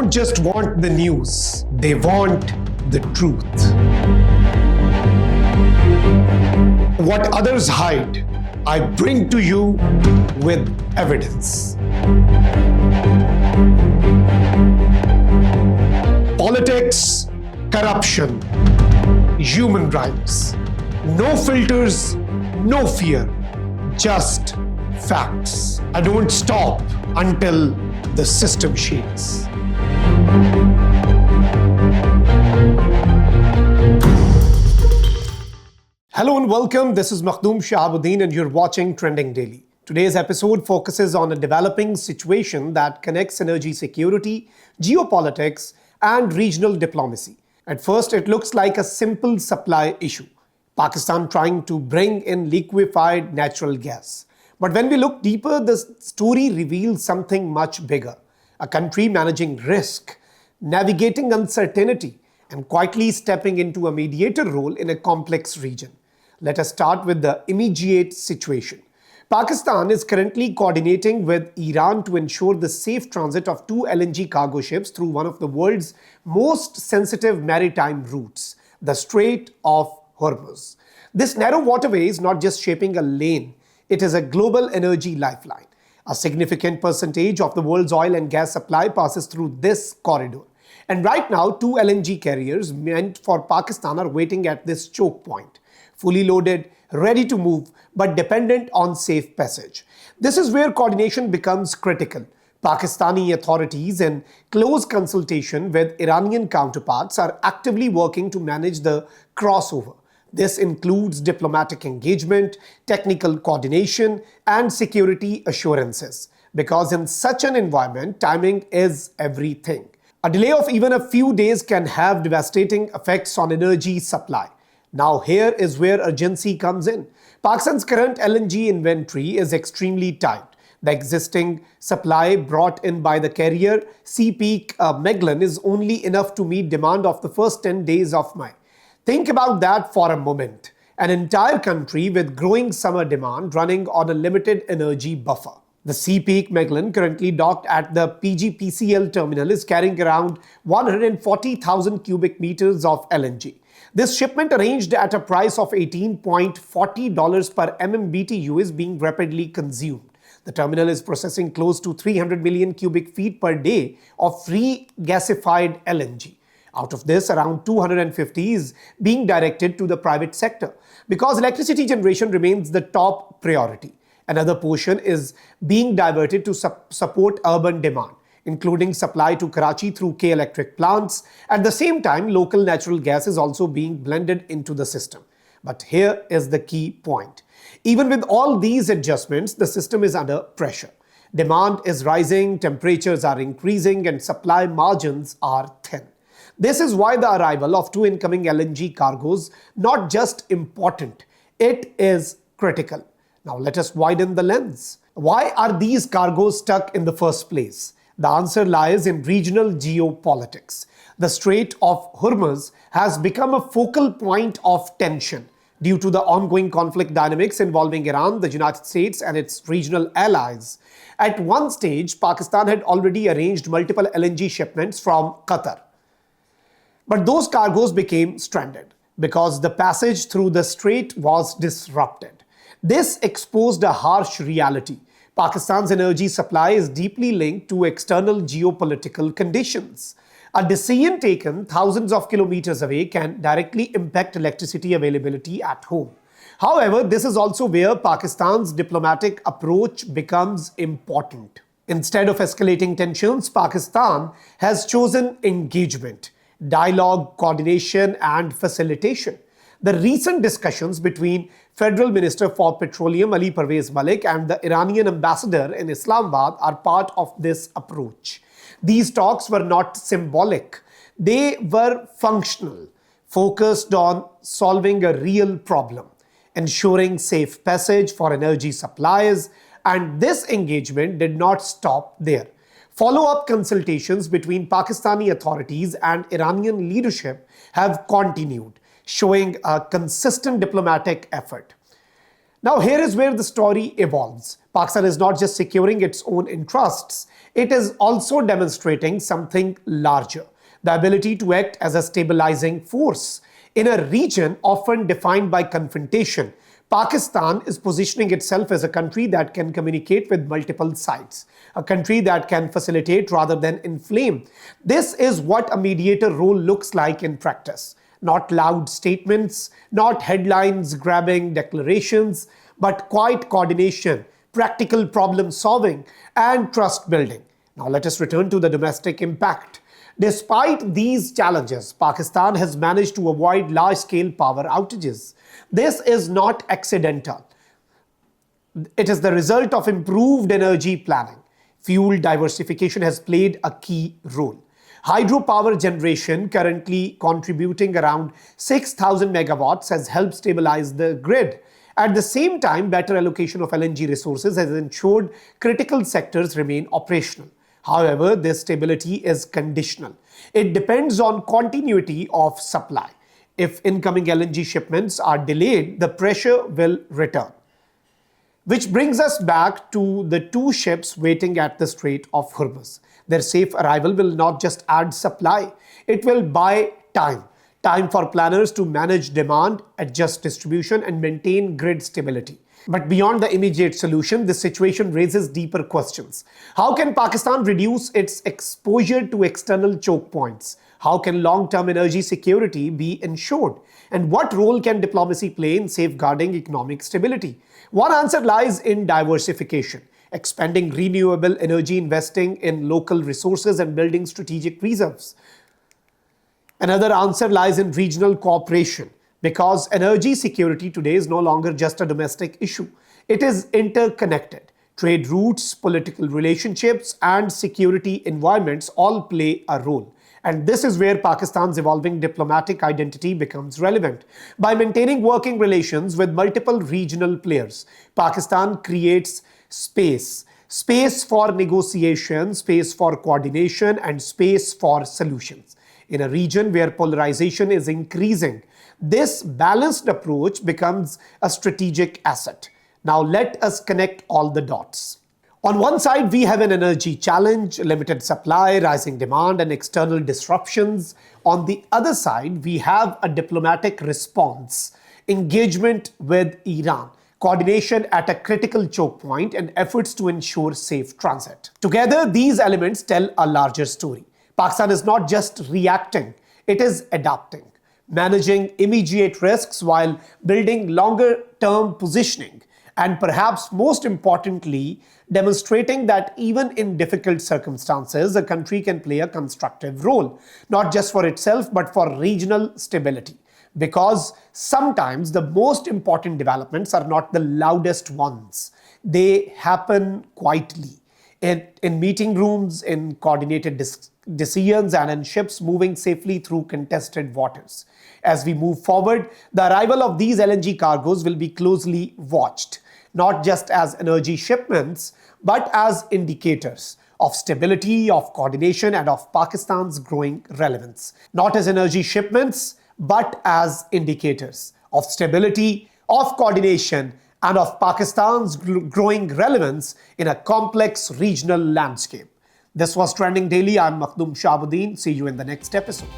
don't just want the news, they want the truth. What others hide, I bring to you with evidence. Politics, corruption, human rights. No filters, no fear, just facts. I don't stop until the system shakes. Hello and welcome. This is Makhdoom Shahabuddin and you're watching Trending Daily. Today's episode focuses on a developing situation that connects energy security, geopolitics, and regional diplomacy. At first, it looks like a simple supply issue. Pakistan trying to bring in liquefied natural gas. But when we look deeper, the story reveals something much bigger. A country managing risk, navigating uncertainty, and quietly stepping into a mediator role in a complex region. Let us start with the immediate situation. Pakistan is currently coordinating with Iran to ensure the safe transit of two LNG cargo ships through one of the world's most sensitive maritime routes, the Strait of Hormuz. This narrow waterway is not just shaping a lane, it is a global energy lifeline. A significant percentage of the world's oil and gas supply passes through this corridor. And right now, two LNG carriers meant for Pakistan are waiting at this choke point. Fully loaded, ready to move, but dependent on safe passage. This is where coordination becomes critical. Pakistani authorities, in close consultation with Iranian counterparts, are actively working to manage the crossover. This includes diplomatic engagement, technical coordination, and security assurances. Because in such an environment, timing is everything. A delay of even a few days can have devastating effects on energy supply. Now here is where urgency comes in. Pakistan's current LNG inventory is extremely tight. The existing supply brought in by the carrier CPeak Magellan is only enough to meet demand of the first 10 days of May. Think about that for a moment. An entire country with growing summer demand running on a limited energy buffer. The CPeak Magellan, currently docked at the PGPCL terminal, is carrying around 140,000 cubic meters of LNG. This shipment, arranged at a price of $18.40 per MMBTU, is being rapidly consumed. The terminal is processing close to 300 million cubic feet per day of free gasified LNG. Out of this, around 250 is being directed to the private sector because electricity generation remains the top priority. Another portion is being diverted to support urban demand, including supply to Karachi through K-electric plants. At the same time, local natural gas is also being blended into the system. But here is the key point. Even with all these adjustments, the system is under pressure. Demand is rising, temperatures are increasing, and supply margins are thin. This is why the arrival of two incoming LNG cargoes not just important, it is critical. Now let us widen the lens. Why are these cargoes stuck in the first place? The answer lies in regional geopolitics. The Strait of Hormuz has become a focal point of tension due to the ongoing conflict dynamics involving Iran, the United States, and its regional allies. At one stage, Pakistan had already arranged multiple LNG shipments from Qatar. But those cargoes became stranded because the passage through the strait was disrupted. This exposed a harsh reality. Pakistan's energy supply is deeply linked to external geopolitical conditions. A decision taken thousands of kilometers away can directly impact electricity availability at home. However, this is also where Pakistan's diplomatic approach becomes important. Instead of escalating tensions, Pakistan has chosen engagement, dialogue, coordination, and facilitation. The recent discussions between Federal Minister for Petroleum Ali Parvez Malik and the Iranian ambassador in Islamabad are part of this approach. These talks were not symbolic. They were functional, focused on solving a real problem, ensuring safe passage for energy supplies, and this engagement did not stop there. Follow-up consultations between Pakistani authorities and Iranian leadership have continued, showing a consistent diplomatic effort. Now, here is where the story evolves. Pakistan is not just securing its own interests, it is also demonstrating something larger: the ability to act as a stabilizing force. In a region often defined by confrontation, Pakistan is positioning itself as a country that can communicate with multiple sides, a country that can facilitate rather than inflame. This is what a mediator role looks like in practice. Not loud statements, not headlines grabbing declarations, but quiet coordination, practical problem solving, and trust building. Now let us return to the domestic impact. Despite these challenges, Pakistan has managed to avoid large-scale power outages. This is not accidental. It is the result of improved energy planning. Fuel diversification has played a key role. Hydropower generation, currently contributing around 6,000 megawatts, has helped stabilize the grid. At the same time, better allocation of LNG resources has ensured critical sectors remain operational. However, this stability is conditional. It depends on continuity of supply. If incoming LNG shipments are delayed, the pressure will return. Which brings us back to the two ships waiting at the Strait of Hormuz. Their safe arrival will not just add supply, it will buy time. Time for planners to manage demand, adjust distribution, and maintain grid stability. But beyond the immediate solution, this situation raises deeper questions. How can Pakistan reduce its exposure to external choke points? How can long-term energy security be ensured? And what role can diplomacy play in safeguarding economic stability? One answer lies in diversification, expanding renewable energy, investing in local resources, and building strategic reserves. Another answer lies in regional cooperation, because energy security today is no longer just a domestic issue. It is interconnected. Trade routes, political relationships, and security environments all play a role. And this is where Pakistan's evolving diplomatic identity becomes relevant. By maintaining working relations with multiple regional players, Pakistan creates space. Space for negotiation, space for coordination, and space for solutions. In a region where polarization is increasing, this balanced approach becomes a strategic asset. Now let us connect all the dots. On one side, we have an energy challenge, limited supply, rising demand, and external disruptions. On the other side, we have a diplomatic response, engagement with Iran, coordination at a critical choke point, and efforts to ensure safe transit. Together, these elements tell a larger story. Pakistan is not just reacting, it is adapting, managing immediate risks while building longer-term positioning, and perhaps most importantly, demonstrating that even in difficult circumstances, a country can play a constructive role, not just for itself, but for regional stability. Because sometimes the most important developments are not the loudest ones. They happen quietly, in meeting rooms, in coordinated decisions, and in ships moving safely through contested waters. As we move forward, the arrival of these LNG cargoes will be closely watched, not just as energy shipments, but as indicators of stability, of coordination, and of Pakistan's growing relevance. Not as energy shipments, but as indicators of stability, of coordination, and of Pakistan's growing relevance in a complex regional landscape. This was Trending Daily. I'm Makhdoom Shahabuddin. See you in the next episode.